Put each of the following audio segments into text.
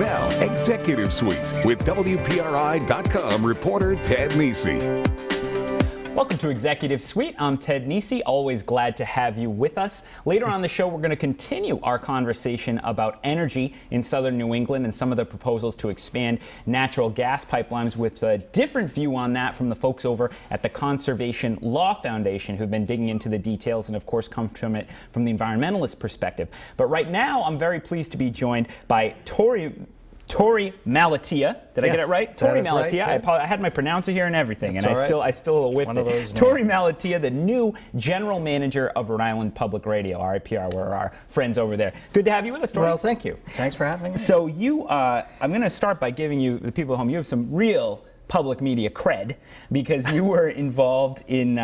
Now, Executive Suite with WPRI.com reporter Ted Nesi. Welcome to Executive Suite. I'm Ted Nesi. Always glad to have you with us. Later on the show, we're going to continue our conversation about energy in southern New England and some of the proposals to expand natural gas pipelines, with a different view on that from the folks over at the Conservation Law Foundation, who've been digging into the details and, of course, come from it from the environmentalist perspective. But right now, I'm very pleased to be joined by Torey Malatia. Did I get it right? Torey Malatia. Right, I had my pronouncer here and everything, That's and right. I still whiffed it. Torey Malatia, the new general manager of Rhode Island Public Radio, RIPR. We're our friends over there. Good to have you with us, Torey. Well, thank you. Thanks for having me. So I'm going to start by giving you, the people at home, you have some real public media cred, because you were involved in,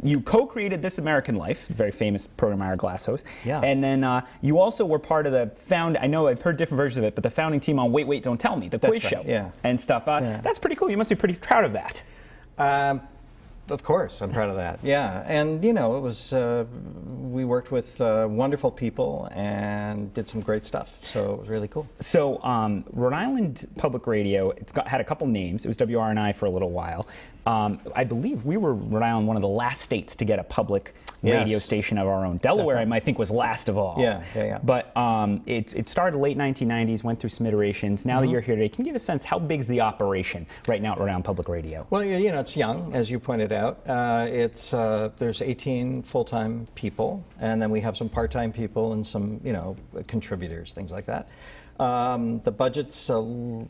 you co-created This American Life, very famous program Ira Glass host. Yeah. And then you also were part of the I know I've heard different versions of it, but the founding team on Wait, Wait, Don't Tell Me, the quiz show. Yeah. And stuff. Yeah. That's pretty cool. You must be pretty proud of that. Of course, I'm proud of that. Yeah, and you know, it was we worked with wonderful people and did some great stuff. So it was really cool. So Rhode Island Public Radio, had a couple names. It was WRNI for a little while. I believe we were Rhode Island, one of the last states to get a public radio station of our own. Delaware, I think, was last of all. Yeah. But it started late 1990s, went through some iterations. Now that you're here today, can you give a sense how big's the operation right now at Rhode Island Public Radio? Well, you know, it's young, as you pointed out. There's 18 full-time people, and then we have some part-time people and some, you know, contributors, things like that. The budget's in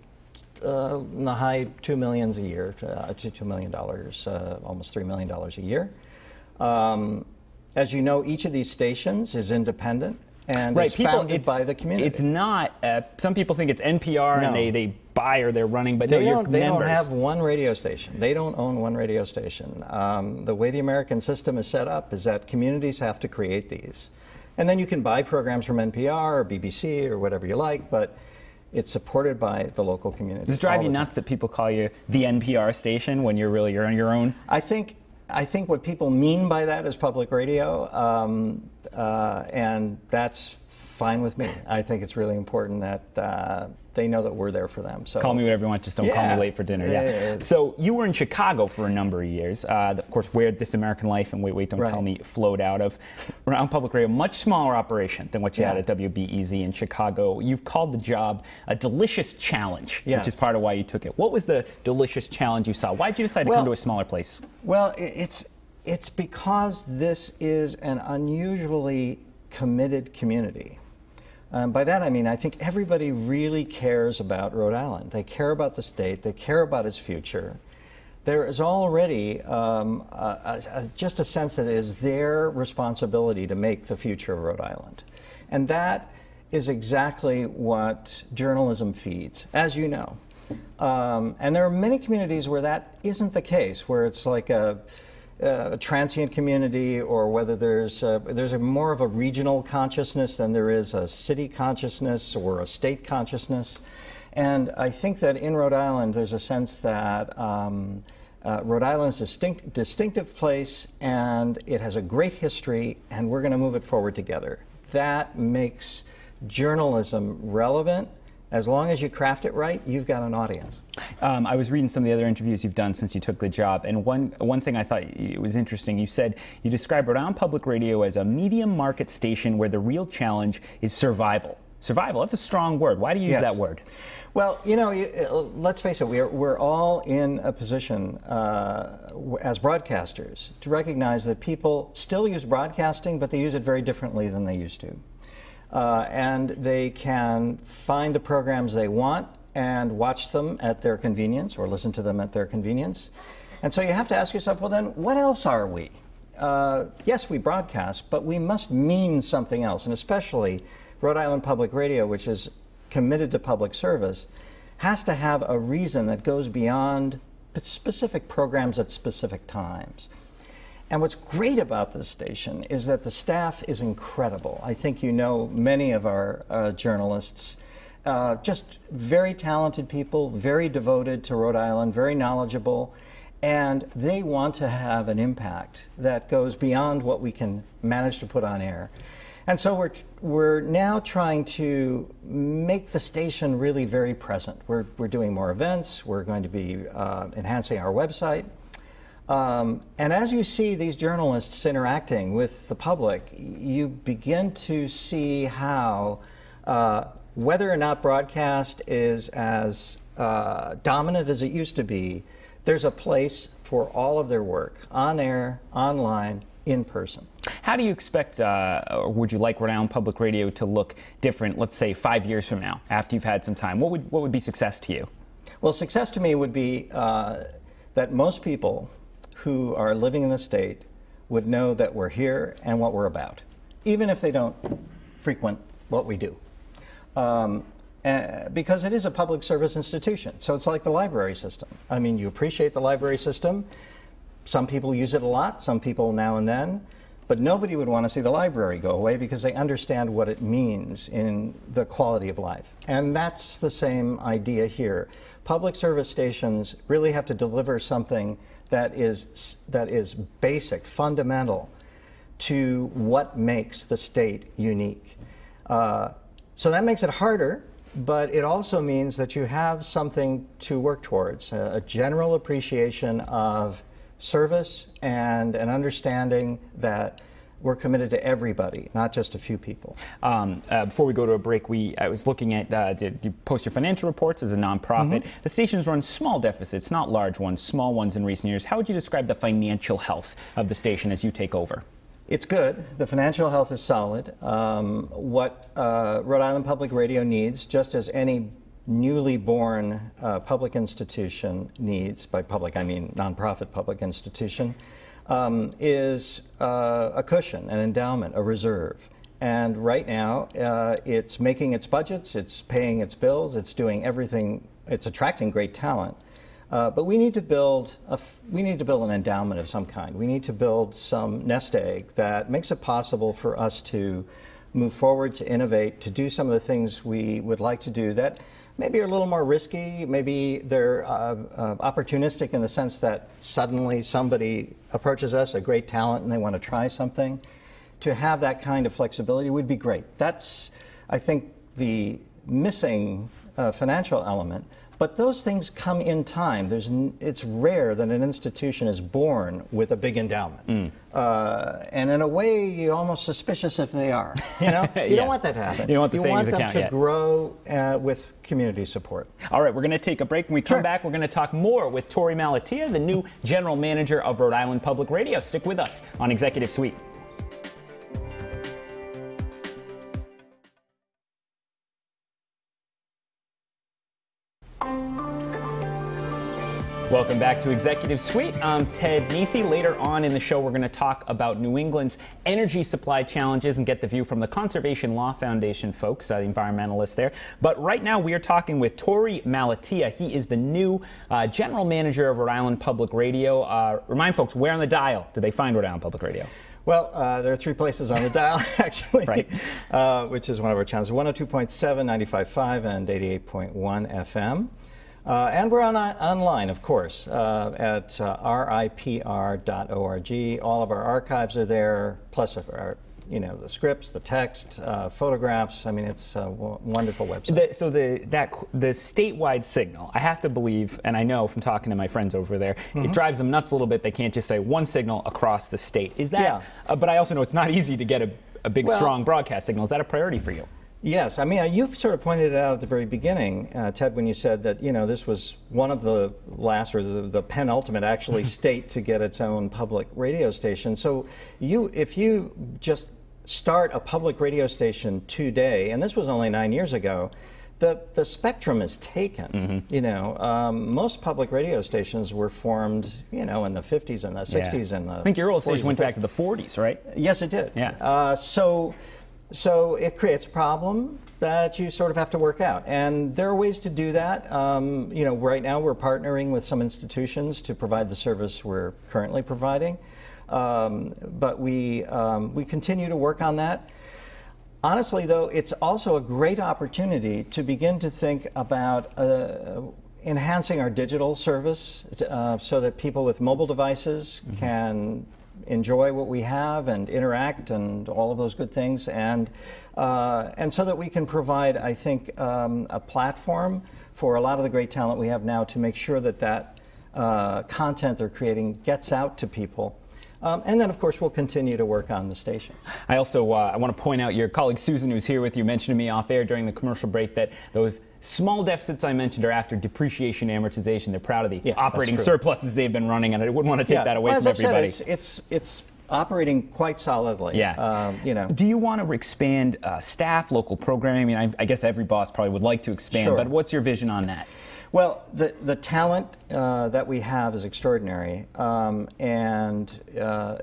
the high $2 million a year, to $2 million, almost $3 million a year. As you know, each of these stations is independent and is founded by the community. It's not, some people think it's NPR and they buy or they're running, but they don't have one radio station. They don't own one radio station. The way the American system is set up is that communities have to create these. And then you can buy programs from NPR or BBC or whatever you like, but it's supported by the local community. Does it drive you nuts that people call you the NPR station when you're on your own? I think what people mean by that is public radio, and that's fine with me. I think it's really important that they know that we're there for them. So call me whatever you want, just don't call me late for dinner. Yeah. So you were in Chicago for a number of years, of course, where This American Life and Wait, Wait, Don't Tell Me flowed out of. Rhode Island Public Radio, much smaller operation than what you had at WBEZ in Chicago. You've called the job a delicious challenge, which is part of why you took it. What was the delicious challenge you saw? Why did you decide to come to a smaller place? Well, it's because this is an unusually committed community. By that I mean, I think everybody really cares about Rhode Island. They care about the state. They care about its future. There is already just a sense that it is their responsibility to make the future of Rhode Island. And that is exactly what journalism feeds, as you know. And there are many communities where that isn't the case, where it's like a transient community, or whether there's more of a regional consciousness than there is a city consciousness or a state consciousness. And I think that in Rhode Island there's a sense that Rhode Island is a distinctive place, and it has a great history, and we're going to move it forward together. That makes journalism relevant. As long as you craft it right, you've got an audience. I was reading some of the other interviews you've done since you took the job, and one thing I thought it was interesting, you said you described Rhode Island Public Radio as a medium market station where the real challenge is survival. Survival, that's a strong word. Why do you use that word? Well, you know, let's face it, we're all in a position as broadcasters to recognize that people still use broadcasting, but they use it very differently than they used to. And they can find the programs they want and watch them at their convenience, or listen to them at their convenience. And so you have to ask yourself, well then, what else are we? Yes, we broadcast, but we must mean something else. And especially Rhode Island Public Radio, which is committed to public service, has to have a reason that goes beyond specific programs at specific times. And what's great about this station is that the staff is incredible. I think you know many of our journalists, just very talented people, very devoted to Rhode Island, very knowledgeable, and they want to have an impact that goes beyond what we can manage to put on air. And so we're now trying to make the station really very present. We're doing more events. We're going to be enhancing our website. And as you see these journalists interacting with the public, you begin to see how whether or not broadcast is as dominant as it used to be, there's a place for all of their work, on air, online, in person. How do you expect, or would you like Rhode Island Public Radio to look different, let's say 5 years from now, after you've had some time? What would be success to you? Well, success to me would be that most people who are living in the state would know that we're here and what we're about, even if they don't frequent what we do. Because it is a public service institution. So it's like the library system. I mean, you appreciate the library system. Some people use it a lot, some people now and then, but nobody would want to see the library go away because they understand what it means in the quality of life. And that's the same idea here. Public service stations really have to deliver something that is basic, fundamental to what makes the state unique. So that makes it harder, but it also means that you have something to work towards, a general appreciation of service and an understanding that we're committed to everybody, not just a few people. Before we go to a break, I was looking at, you post your financial reports as a nonprofit. Mm-hmm. The station's run small deficits, not large ones, small ones in recent years. How would you describe the financial health of the station as you take over? It's good. The financial health is solid. What Rhode Island Public Radio needs, just as any newly born public institution needs, by public I mean nonprofit public institution, is a cushion, an endowment, a reserve. And right now it's making its budgets, it's paying its bills, it's doing everything, it's attracting great talent. But we need to build an endowment of some kind. We need to build some nest egg that makes it possible for us to move forward, to innovate, to do some of the things we would like to do that maybe are a little more risky, maybe they're opportunistic in the sense that suddenly somebody approaches us, a great talent, and they want to try something. To have that kind of flexibility would be great. That's, I think, the missing financial element. But those things come in time. It's rare that an institution is born with a big endowment. And in a way, you're almost suspicious if they are. You know? You don't want that to happen. You don't want the savings them account to yet. grow with community support. All right, we're going to take a break. When we come back, we're going to talk more with Torey Malatia, the new general manager of Rhode Island Public Radio. Stick with us on Executive Suite. Welcome back to Executive Suite. I'm Ted Nisi. Later on in the show, we're going to talk about New England's energy supply challenges and get the view from the Conservation Law Foundation folks, the environmentalists there. But right now, we are talking with Torey Malatia. He is the new general manager of Rhode Island Public Radio. Remind folks, where on the dial do they find Rhode Island Public Radio? Well, there are 3 places on the dial, actually, right. Which is one of our channels, 102.7, 95.5, and 88.1 FM. And we're online, of course, at ripr.org. All of our archives are there, plus our, the scripts, the text, photographs. I mean, it's a wonderful website. So the statewide signal, I have to believe, and I know from talking to my friends over there, it drives them nuts a little bit. They can't just say one signal across the state. Is that? Yeah. But I also know it's not easy to get a big, strong broadcast signal. Is that a priority for you? Yes, I mean, you sort of pointed it out at the very beginning, Ted, when you said that, this was one of the last, or the penultimate, actually, state to get its own public radio station. So if you just start a public radio station today, and this was only 9 years ago, the spectrum is taken. Most public radio stations were formed, in the 50s and the 60s and the I think your old station went back to the 40s, right? Yes, it did. Yeah. So it creates a problem that you sort of have to work out. And there are ways to do that. Right now we're partnering with some institutions to provide the service we're currently providing. But we continue to work on that. Honestly, though, it's also a great opportunity to begin to think about enhancing our digital service so that people with mobile devices can enjoy what we have and interact and all of those good things, and so that we can provide, I think, a platform for a lot of the great talent we have now to make sure that content they're creating gets out to people. And then, of course, we'll continue to work on the stations. I also I want to point out your colleague Susan, who's here with you, mentioned to me off air during the commercial break that those small deficits I mentioned are after depreciation and amortization. They're proud of the operating surpluses they've been running, and I wouldn't want to take that away from everybody. It's operating quite solidly. Yeah. You know. Do you want to expand staff, local programming? I mean, I guess every boss probably would like to expand, but what's your vision on that? Well, the talent that we have is extraordinary, and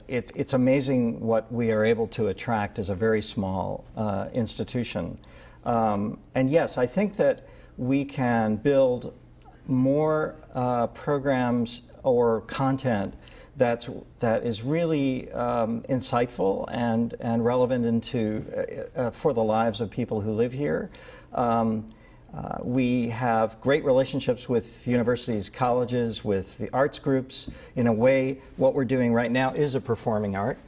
it's amazing what we are able to attract as a very small institution. And yes, I think that we can build more programs or content that is really insightful and relevant for the lives of people who live here. We have great relationships with universities, colleges, with the arts groups. In a way, what we're doing right now is a performing art.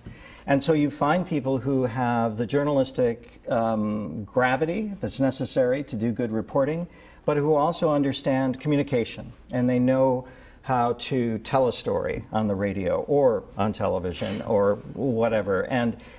And so you find people who have the journalistic gravity that's necessary to do good reporting, but who also understand communication, and they know how to tell a story on the radio or on television or whatever,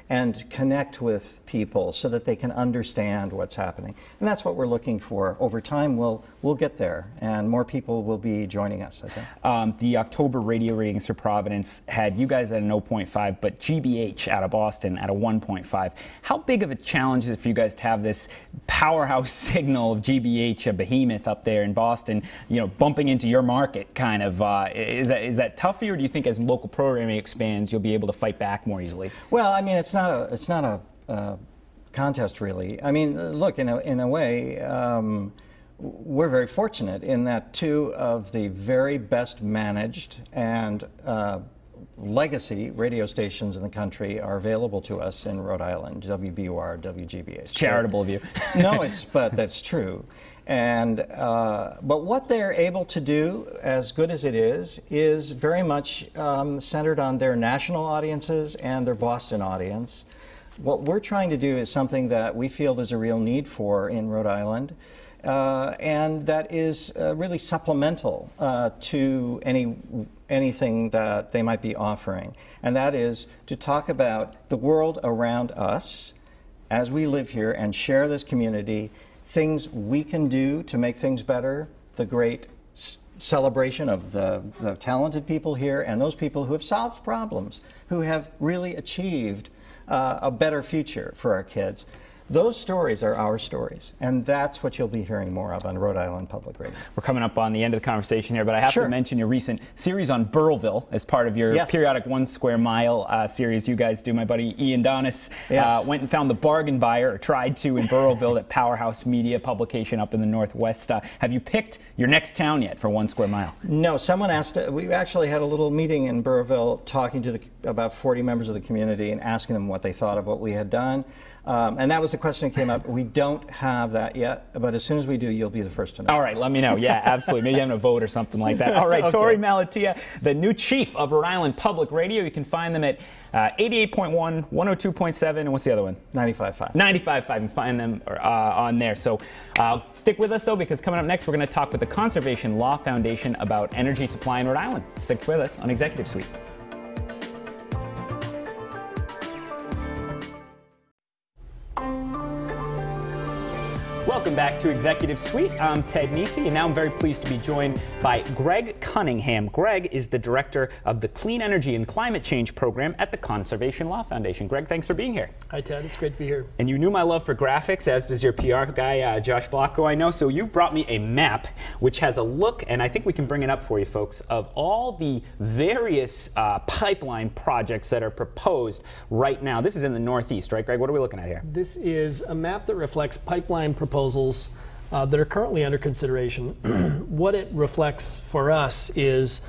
and connect with people so that they can understand what's happening. And that's what we're looking for. Over time, we'll get there, and more people will be joining us, I think. The October radio ratings for Providence had you guys at a 0.5, but GBH out of Boston at a 1.5. How big of a challenge is it for you guys to have this powerhouse signal of GBH, a behemoth up there in Boston, bumping into your market kind of? Is that tough for you, or do you think as local programming expands, you'll be able to fight back more easily? Well, I mean, it's not a contest, really. I mean, look, in a way, we're very fortunate in that two of the very best managed and legacy radio stations in the country are available to us in Rhode Island, WBUR, WGBH. It's charitable of you. No, but that's true. And but what they're able to do, as good as it is very much centered on their national audiences and their Boston audience. What we're trying to do is something that we feel there's a real need for in Rhode Island, and that is really supplemental to anything that they might be offering. And that is to talk about the world around us as we live here and share this community, things we can do to make things better, the great celebration of the talented people here and those people who have solved problems, who have really achieved a better future for our kids. Those stories are our stories, and that's what you'll be hearing more of on Rhode Island Public Radio. We're coming up on the end of the conversation here, but I have to mention your recent series on Burrillville as part of your periodic 1 Square Mile series you guys do. My buddy Ian Donis went and found the bargain buyer, or tried to, in Burrillville, that Powerhouse Media publication up in the Northwest. Have you picked your next town yet for 1 Square Mile? No, someone asked. We actually had a little meeting in Burrillville talking to about 40 members of the community and asking them what they thought of what we had done. And that was the question that came up. We don't have that yet, but as soon as we do, you'll be the first to know. All right, let me know. Yeah, absolutely. Maybe having a vote or something like that. All right, okay. Torey Malatia, the new chief of Rhode Island Public Radio. You can find them at 88.1, 102.7, and what's the other one? 95.5. 95.5, and find them on there. So stick with us, though, because coming up next, we're going to talk with the Conservation Law Foundation about energy supply in Rhode Island. Stick with us on Executive Suite. Welcome back to Executive Suite. I'm Ted Nesi, and now I'm very pleased to be joined by Greg Cunningham. Greg is the director of the Clean Energy and Climate Change Program at the Conservation Law Foundation. Greg, thanks for being here. Hi, Ted. It's great to be here. And you knew my love for graphics, as does your PR guy, Josh Blocko, I know. So you've brought me a map which has a look, and I think we can bring it up for you folks, of all the various pipeline projects that are proposed right now. This is in the Northeast, right, Greg? What are we looking at here? This is a map that reflects pipeline proposals that are currently under consideration. What it reflects for us is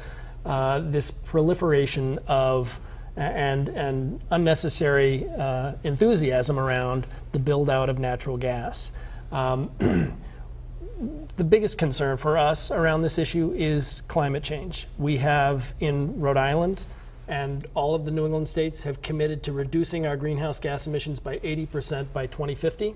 this proliferation of and unnecessary enthusiasm around the build out of natural gas. The biggest concern for us around this issue is climate change. We have in Rhode Island and all of the New England states have committed to reducing our greenhouse gas emissions by 80% by 2050.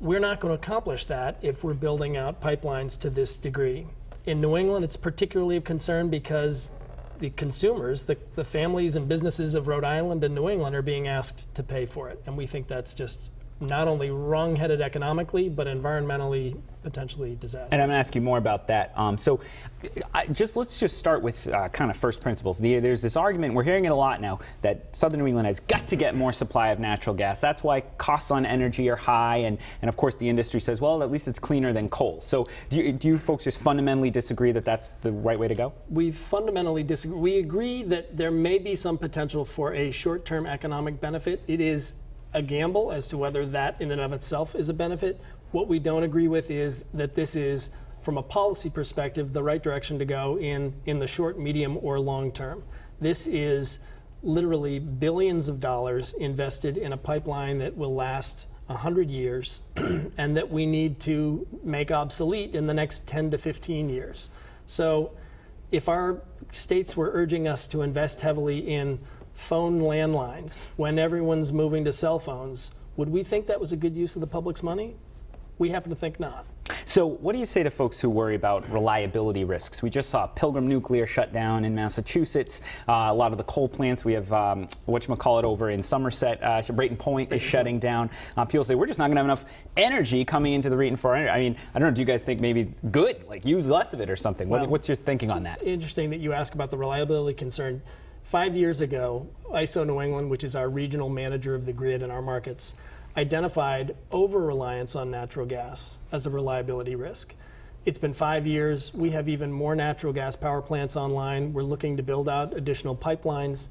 We're not going to accomplish that if we're building out pipelines to this degree. In New England, it's particularly of concern because the consumers, the families and businesses of Rhode Island and New England are being asked to pay for it. And we think that's just not only wrong-headed economically, but environmentally potentially disastrous. And I'm going to ask you more about that. Let's just start with kind of first principles. There's this argument, we're hearing it a lot now, that Southern New England has got to get more supply of natural gas. That's why costs on energy are high, and of course the industry says, well, at least it's cleaner than coal. So do you folks just fundamentally disagree that that's the right way to go? We fundamentally disagree. We agree that there may be some potential for a short-term economic benefit. It is a gamble as to whether that in and of itself is a benefit. What we don't agree with is that this is, from a policy perspective, the right direction to go in the short, medium, or long term. This is literally billions of dollars invested in a pipeline that will last 100 years and that we need to make obsolete in the next 10 to 15 years. So if our states were urging us to invest heavily in phone landlines when everyone's moving to cell phones, would we think that was a good use of the public's money? We happen to think not. So what do you say to folks who worry about reliability risks? We just saw Pilgrim Nuclear shut down in Massachusetts. A lot of the coal plants, we have whatchamacallit over in Somerset, Brayton Point is shutting down. People say we're just not going to have enough energy coming into the region for energy. I mean, I don't know, do you guys think maybe good, like use less of it or something? Well, what's your thinking on that? It's interesting that you ask about the reliability concern. 5 years ago, ISO New England, which is our regional manager of the grid in our markets, identified over-reliance on natural gas as a reliability risk. It's been 5 years. We have even more natural gas power plants online. We're looking to build out additional pipelines.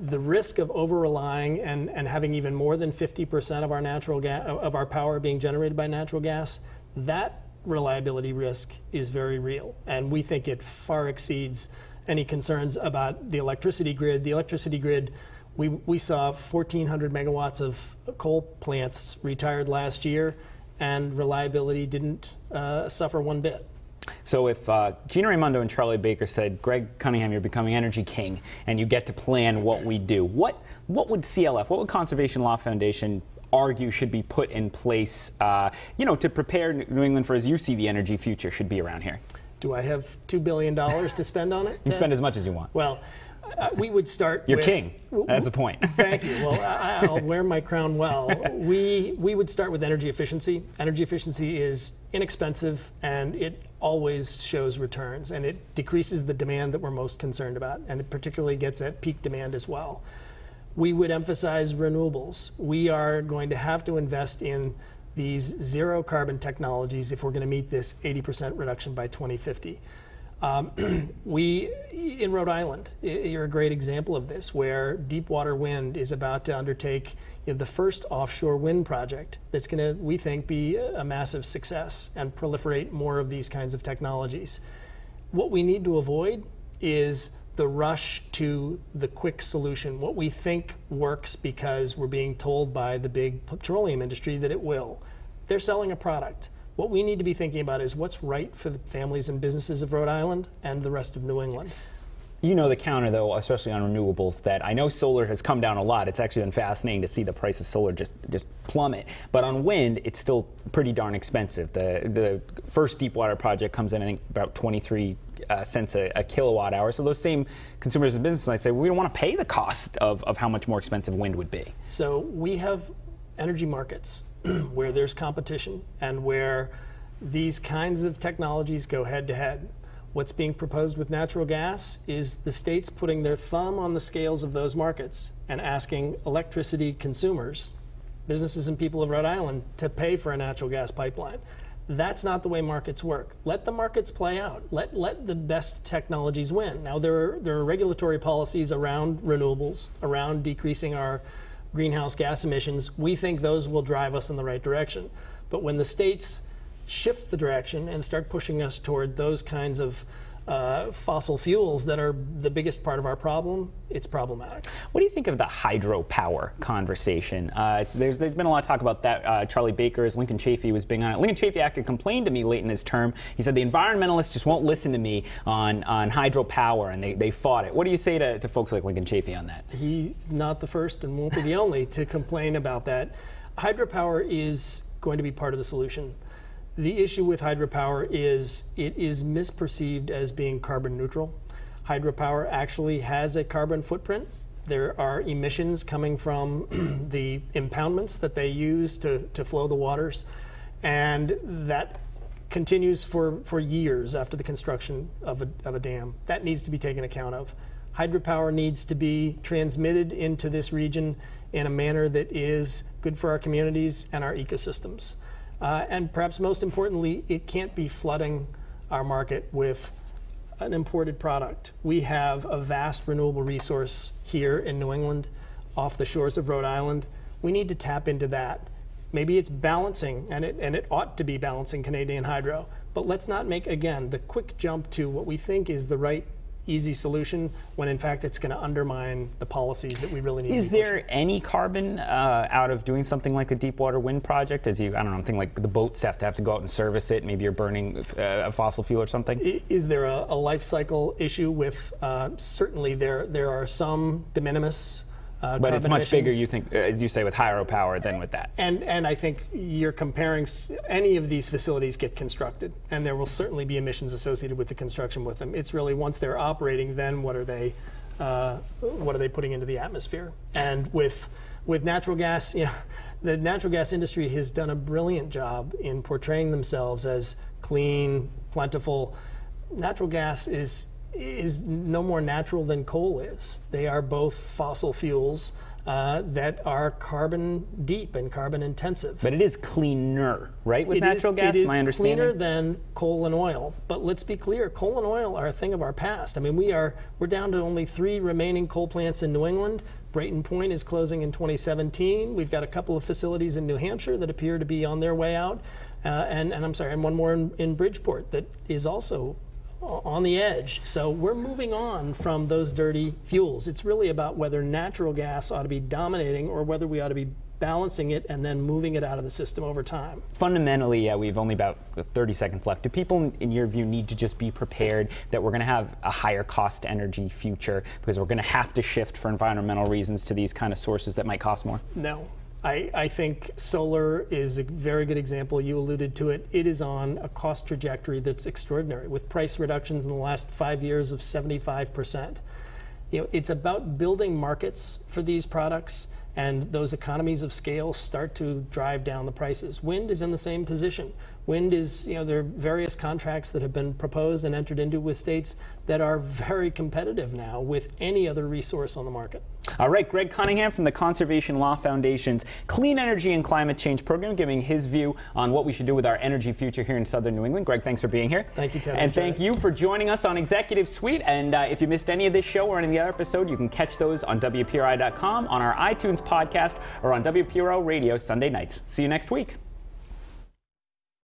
The risk of over-relying and having even more than 50% of our natural gas, of our power being generated by natural gas, that reliability risk is very real. And we think it far exceeds any concerns about the electricity grid. The electricity grid, we saw 1,400 megawatts of coal plants retired last year, and reliability didn't suffer one bit. So if Gina Raimondo and Charlie Baker said, Greg Cunningham, you're becoming energy king, and you get to plan what we do, what would CLF, what would Conservation Law Foundation argue should be put in place, to prepare New England for, as you see the energy future should be around here? Do I have $2 billion to spend on it? You can spend as much as you want. Well, we would start You're with... king. That's the point. Thank you. Well, I'll wear my crown well. We would start with energy efficiency. Energy efficiency is inexpensive, and it always shows returns, and it decreases the demand that we're most concerned about, and it particularly gets at peak demand as well. We would emphasize renewables. We are going to have to invest in these zero carbon technologies if we're going to meet this 80% reduction by 2050. We, in Rhode Island, you're a great example of this, where Deepwater Wind is about to undertake the first offshore wind project that's going to, we think, be a massive success and proliferate more of these kinds of technologies. What we need to avoid is the rush to the quick solution, what we think works because we're being told by the big petroleum industry that it will. They're selling a product. What we need to be thinking about is what's right for the families and businesses of Rhode Island and the rest of New England. You know the counter, though, especially on renewables, that I know solar has come down a lot. It's actually been fascinating to see the price of solar just plummet. But on wind, it's still pretty darn expensive. The first Deepwater project comes in, I think, about 23 cents a kilowatt hour. So those same consumers and businesses, I say, well, we don't want to pay the cost of how much more expensive wind would be. So we have energy markets where there's competition and where these kinds of technologies go head to head. What's being proposed with natural gas is the states putting their thumb on the scales of those markets and asking electricity consumers, businesses and people of Rhode Island, to pay for a natural gas pipeline. That's not the way markets work. Let the markets play out. Let the best technologies win. Now, there are regulatory policies around renewables, around decreasing our greenhouse gas emissions. We think those will drive us in the right direction. But when the states shift the direction and start pushing us toward those kinds of fossil fuels that are the biggest part of our problem, it's problematic. What do you think of the hydropower conversation? There's been a lot of talk about that. Charlie Baker's, Lincoln Chafee was being on it. Lincoln Chafee actually complained to me late in his term. He said the environmentalists just won't listen to me on hydropower, and they fought it. What do you say to folks like Lincoln Chafee on that? He's not the first and won't be the only to complain about that. Hydropower is going to be part of the solution. The issue with hydropower is it is misperceived as being carbon neutral. Hydropower actually has a carbon footprint. There are emissions coming from the impoundments that they use to flow the waters, and that continues for years after the construction of a dam. That needs to be taken account of. Hydropower needs to be transmitted into this region in a manner that is good for our communities and our ecosystems. And perhaps most importantly, it can't be flooding our market with an imported product. We have a vast renewable resource here in New England, off the shores of Rhode Island. We need to tap into that. Maybe it's balancing, and it ought to be balancing Canadian hydro, but let's not make, again, the quick jump to what we think is the right easy solution when in fact it's going to undermine the policies that we really need. Is there any carbon out of doing something like a deep water wind project? As you, I don't know, I'm thinking like the boats have to go out and service it. Maybe you're burning a fossil fuel or something. Is there a life cycle issue with? Certainly, there are some de minimis. But it's much emissions. bigger, you think, as you say, with hydropower than with that. And I think you're comparing, any of these facilities get constructed, and there will certainly be emissions associated with the construction with them. It's really once they're operating, then what are they putting into the atmosphere? And with natural gas, the natural gas industry has done a brilliant job in portraying themselves as clean, plentiful. Natural gas is no more natural than coal is. They are both fossil fuels that are carbon deep and carbon intensive. But it is cleaner, right, with natural gas, my understanding? It is cleaner than coal and oil. But let's be clear, coal and oil are a thing of our past. I mean, we're down to only 3 remaining coal plants in New England. Brayton Point is closing in 2017. We've got a couple of facilities in New Hampshire that appear to be on their way out. And one more in Bridgeport that is also on the edge. So we're moving on from those dirty fuels. It's really about whether natural gas ought to be dominating or whether we ought to be balancing it and then moving it out of the system over time. Fundamentally, we've only about 30 seconds left. Do people, in your view, need to just be prepared that we're going to have a higher cost energy future because we're going to have to shift for environmental reasons to these kind of sources that might cost more? No. I think solar is a very good example. You alluded to it. It is on a cost trajectory that's extraordinary, with price reductions in the last 5 years of 75%. It's about building markets for these products, and those economies of scale start to drive down the prices. Wind is in the same position. Wind is, there are various contracts that have been proposed and entered into with states that are very competitive now with any other resource on the market. All right, Greg Cunningham from the Conservation Law Foundation's Clean Energy and Climate Change Program, giving his view on what we should do with our energy future here in Southern New England. Greg, thanks for being here. Thank you, Ted. And thank you for joining us on Executive Suite. And if you missed any of this show or any of the other episode, you can catch those on WPRI.com, on our iTunes podcast, or on WPRO Radio Sunday nights. See you next week.